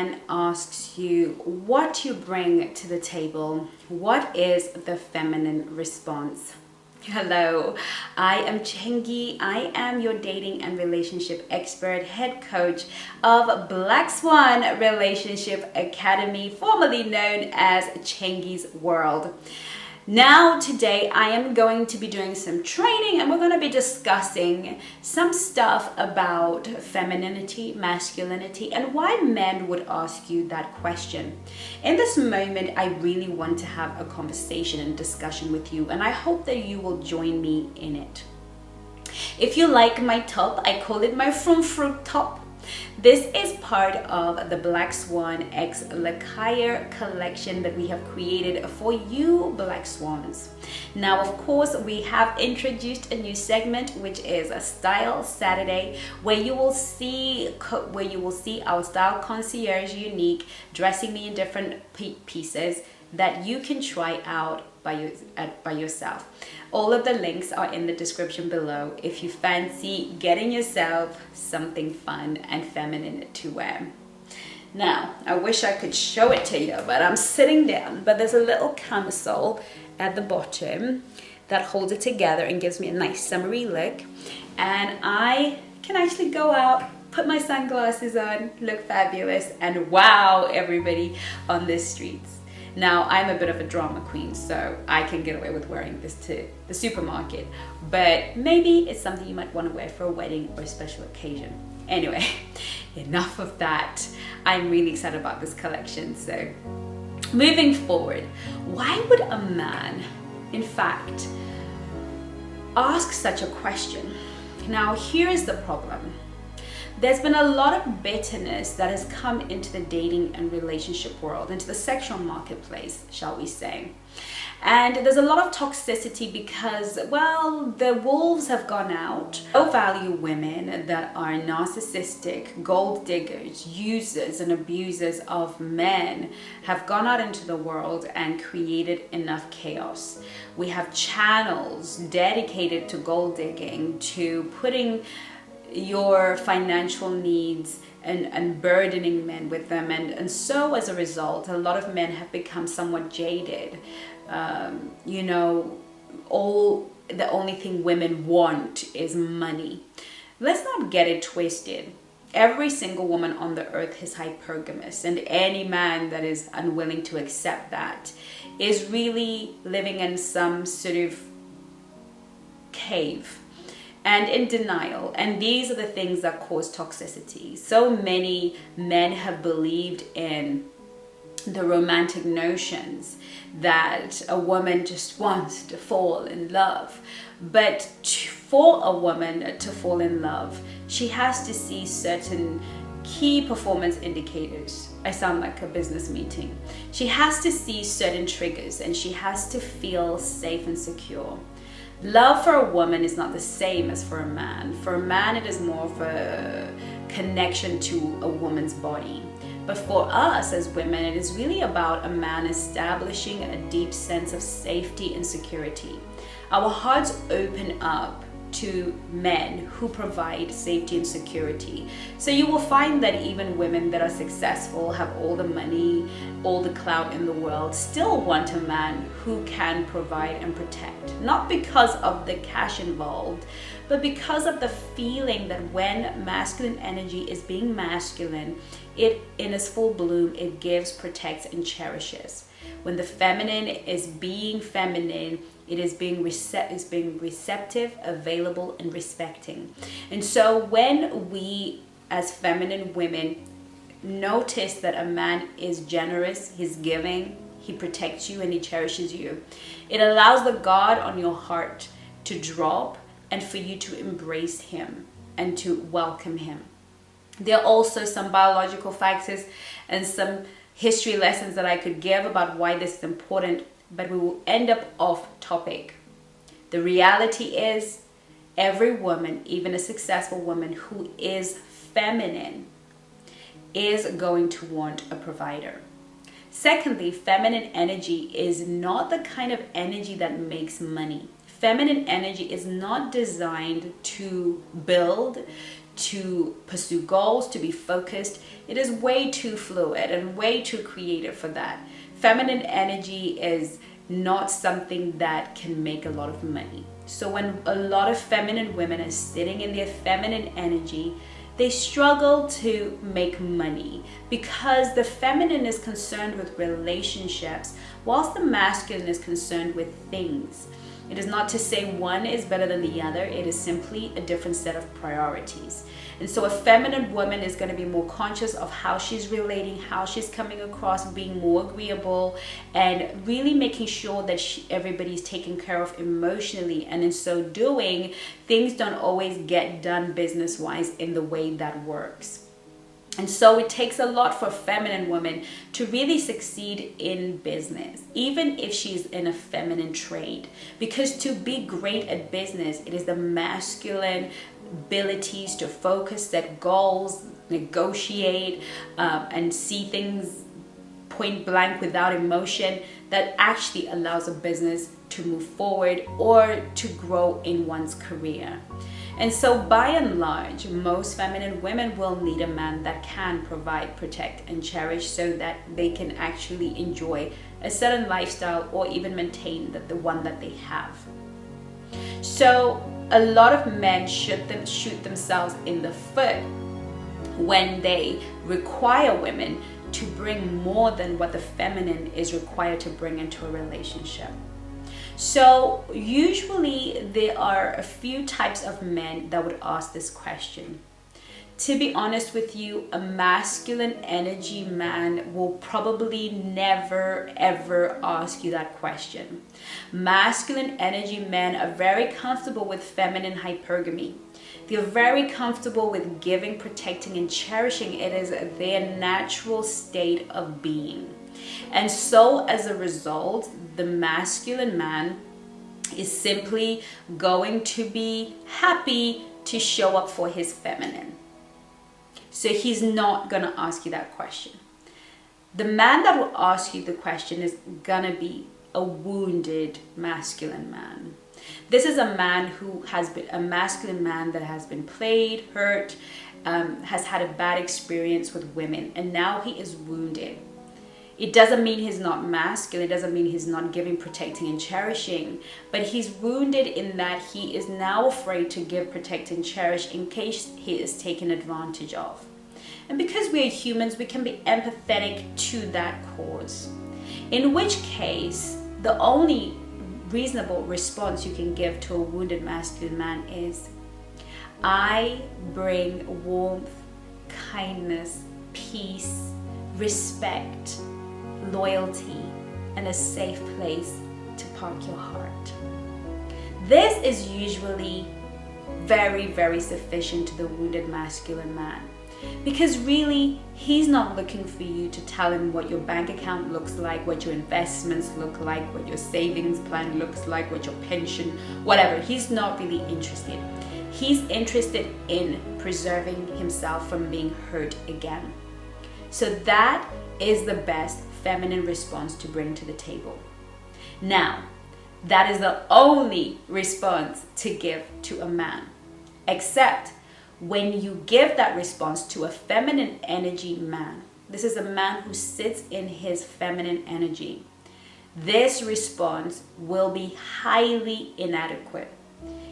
man asks you what you bring to the table, what is the feminine response? Hello, I am Chengi. I am your dating and relationship expert, head coach of Black Swan Relationship Academy, formerly known as Chengi'S World. Now, today I am going to be doing some training and we're going to be discussing some stuff about femininity, masculinity, and why men would ask you that question. In this moment, I really want to have a conversation and discussion with you, and I hope that you will join me in it. If you like my top, I call it my From Fruit top. This is part of the Black Swan X Lakaya collection that we have created for you Black Swans. Now, of course, we have introduced a new segment, which is a Style Saturday, where you will see our style concierge unique dressing me in different pieces that you can try out by yourself. All of the links are in the description below if you fancy getting yourself something fun and feminine to wear. Now, I wish I could show it to you, but I'm sitting down, but there's a little camisole at the bottom that holds it together and gives me a nice summery look, and I can actually go out, put my sunglasses on, look fabulous, and wow everybody on the streets. Now, I'm a bit of a drama queen, so I can get away with wearing this to the supermarket, but maybe it's something you might want to wear for a wedding or a special occasion. Anyway, enough of that. I'm really excited about this collection. So moving forward, why would a man, in fact, ask such a question? Now, here's the problem. There's been a lot of bitterness that has come into the dating and relationship world, into the sexual marketplace, shall we say. And there's a lot of toxicity because, well, the wolves have gone out. Low-value women that are narcissistic, gold diggers, users and abusers of men have gone out into the world and created enough chaos. We have channels dedicated to gold digging, to putting your financial needs and burdening men with them, and so as a result a lot of men have become somewhat jaded. The only thing women want is money. Let's not get it twisted. Every single woman on the earth is hypergamous, and any man that is unwilling to accept that is really living in some sort of cave and in denial. And these are the things that cause toxicity. So many men have believed in the romantic notions that a woman just wants to fall in love. But for a woman to fall in love, she has to see certain key performance indicators. I sound like a business meeting. She has to see certain triggers, and she has to feel safe and secure. Love for a woman is not the same as for a man. For a man, it is more of a connection to a woman's body. But for us as women, it is really about a man establishing a deep sense of safety and security. Our hearts open up to men who provide safety and security. So you will find that even women that are successful, have all the money, all the clout in the world, still want a man who can provide and protect. Not because of the cash involved, but because of the feeling that when masculine energy is being masculine, it in its full bloom, it gives, protects, and cherishes. When the feminine is being feminine, it is being receptive, available, and respecting. And so when we as feminine women notice that a man is generous, he's giving, he protects you, and he cherishes you, it allows the guard on your heart to drop and for you to embrace him and to welcome him. There are also some biological factors and some history lessons that I could give about why this is important, but we will end up off topic. The reality is, every woman, even a successful woman who is feminine, is going to want a provider. Secondly, feminine energy is not the kind of energy that makes money. Feminine energy is not designed to build, to pursue goals, to be focused. It is way too fluid and way too creative for that. Feminine energy is not something that can make a lot of money. So when a lot of feminine women are sitting in their feminine energy, they struggle to make money because the feminine is concerned with relationships, whilst the masculine is concerned with things. It is not to say one is better than the other. It is simply a different set of priorities. And so a feminine woman is going to be more conscious of how she's relating, how she's coming across, being more agreeable, and really making sure that everybody's taken care of emotionally. And in so doing, things don't always get done business-wise in the way that works. And so it takes a lot for a feminine woman to really succeed in business, even if she's in a feminine trade. Because to be great at business, it is the masculine abilities to focus, set goals, negotiate, and see things point blank without emotion that actually allows a business to move forward or to grow in one's career. And so by and large, most feminine women will need a man that can provide, protect, and cherish so that they can actually enjoy a certain lifestyle or even maintain the one that they have. So a lot of men shoot themselves in the foot when they require women to bring more than what the feminine is required to bring into a relationship. So usually there are a few types of men that would ask this question. To be honest with you, a masculine energy man will probably never ever ask you that question. Masculine energy men are very comfortable with feminine hypergamy. They're very comfortable with giving, protecting, and cherishing. It is their natural state of being. And so as a result, the masculine man is simply going to be happy to show up for his feminine. So he's not going to ask you that question. The man that will ask you the question is going to be a wounded masculine man. This is a man who has been a masculine man that has been played, hurt, has had a bad experience with women, and now he is wounded. It doesn't mean he's not masculine. It doesn't mean he's not giving, protecting, and cherishing. But he's wounded in that he is now afraid to give, protect, and cherish in case he is taken advantage of. And because we are humans, we can be empathetic to that cause. In which case, the only reasonable response you can give to a wounded masculine man is, I bring warmth, kindness, peace, respect, loyalty, and a safe place to park your heart. This is usually very, very sufficient to the wounded masculine man, because really he's not looking for you to tell him what your bank account looks like, what your investments look like, what your savings plan looks like, what your pension, whatever. He's not really interested. He's interested in preserving himself from being hurt again. So that is the best feminine response to bring to the table. Now, that is the only response to give to a man, except when you give that response to a feminine energy man. This is a man who sits in his feminine energy. This response will be highly inadequate.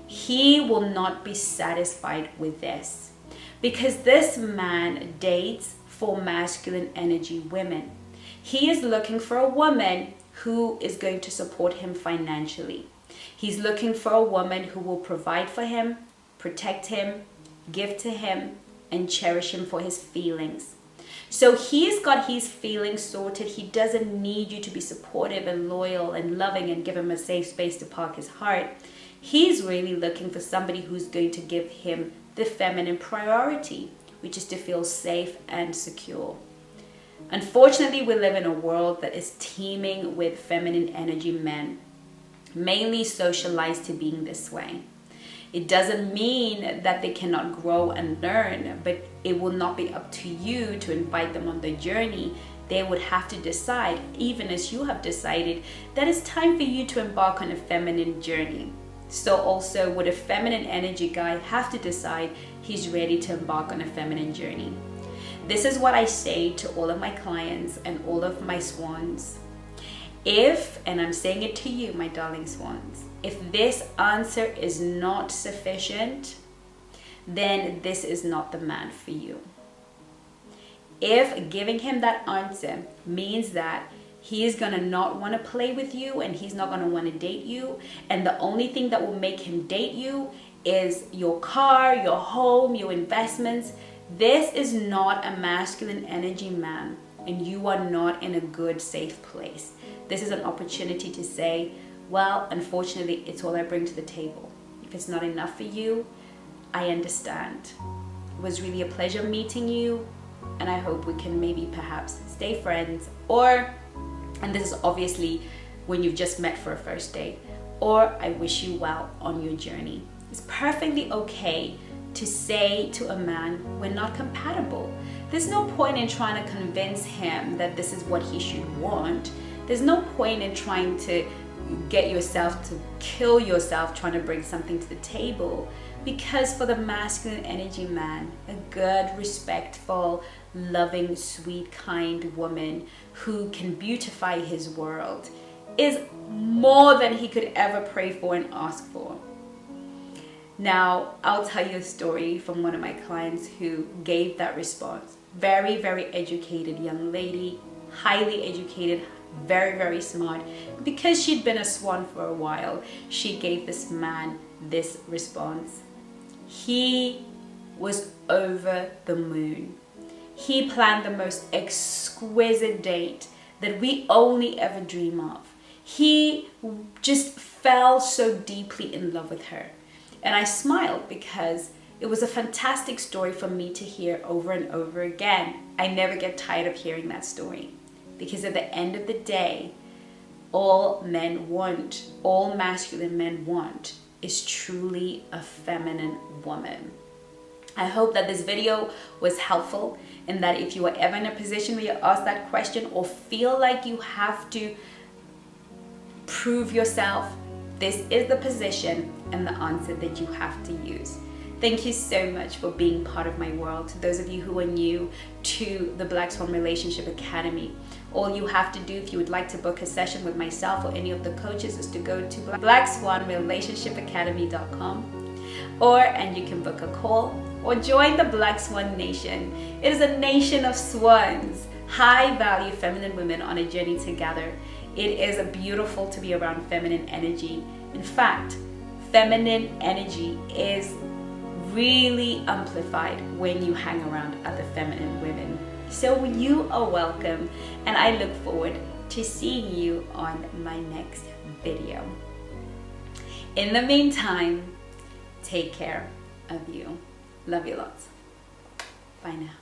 He will not be satisfied with this, because this man dates for masculine energy women. He is looking for a woman who is going to support him financially. He's looking for a woman who will provide for him, protect him, give to him, and cherish him for his feelings. So he's got his feelings sorted. He doesn't need you to be supportive and loyal and loving and give him a safe space to park his heart. He's really looking for somebody who's going to give him the feminine priority, which is to feel safe and secure. Unfortunately, we live in a world that is teeming with feminine energy men, mainly socialized to being this way. It doesn't mean that they cannot grow and learn, but it will not be up to you to invite them on the journey. They would have to decide, even as you have decided, that it's time for you to embark on a feminine journey. So also would a feminine energy guy have to decide he's ready to embark on a feminine journey. This is what I say to all of my clients and all of my swans. If, and I'm saying it to you, my darling swans, if this answer is not sufficient, then this is not the man for you. If giving him that answer means that he is going to not want to play with you and he's not going to want to date you, and the only thing that will make him date you is your car, your home, your investments, this is not a masculine energy man, and you are not in a good, safe place. This is an opportunity to say, well, unfortunately, it's all I bring to the table. If it's not enough for you, I understand. It was really a pleasure meeting you, and I hope we can maybe perhaps stay friends, or, and this is obviously when you've just met for a first date, or I wish you well on your journey. It's perfectly okay to say to a man, we're not compatible. There's no point in trying to convince him that this is what he should want. There's no point in trying to get yourself to kill yourself trying to bring something to the table, because for the masculine energy man, a good, respectful, loving, sweet, kind woman who can beautify his world is more than he could ever pray for and ask for. Now, I'll tell you a story from one of my clients who gave that response. Very, very educated young lady, highly educated, very, very smart. Because she'd been a swan for a while, she gave this man this response. He was over the moon. He planned the most exquisite date that we only ever dream of. He just fell so deeply in love with her. And I smiled because it was a fantastic story for me to hear over and over again. I never get tired of hearing that story, because at the end of the day, all men want, all masculine men want, is truly a feminine woman. I hope that this video was helpful, and that if you are ever in a position where you're asked that question or feel like you have to prove yourself, this is the position and the answer that you have to use. Thank you so much for being part of my world. To those of you who are new to the Black Swan Relationship Academy, all you have to do if you would like to book a session with myself or any of the coaches is to go to blackswanrelationshipacademy.com, and you can book a call or join the Black Swan Nation. It is a nation of swans, high value feminine women on a journey together. It is beautiful to be around feminine energy. In fact, feminine energy is really amplified when you hang around other feminine women. So you are welcome, and I look forward to seeing you on my next video. In the meantime, take care of you. Love you lots. Bye now.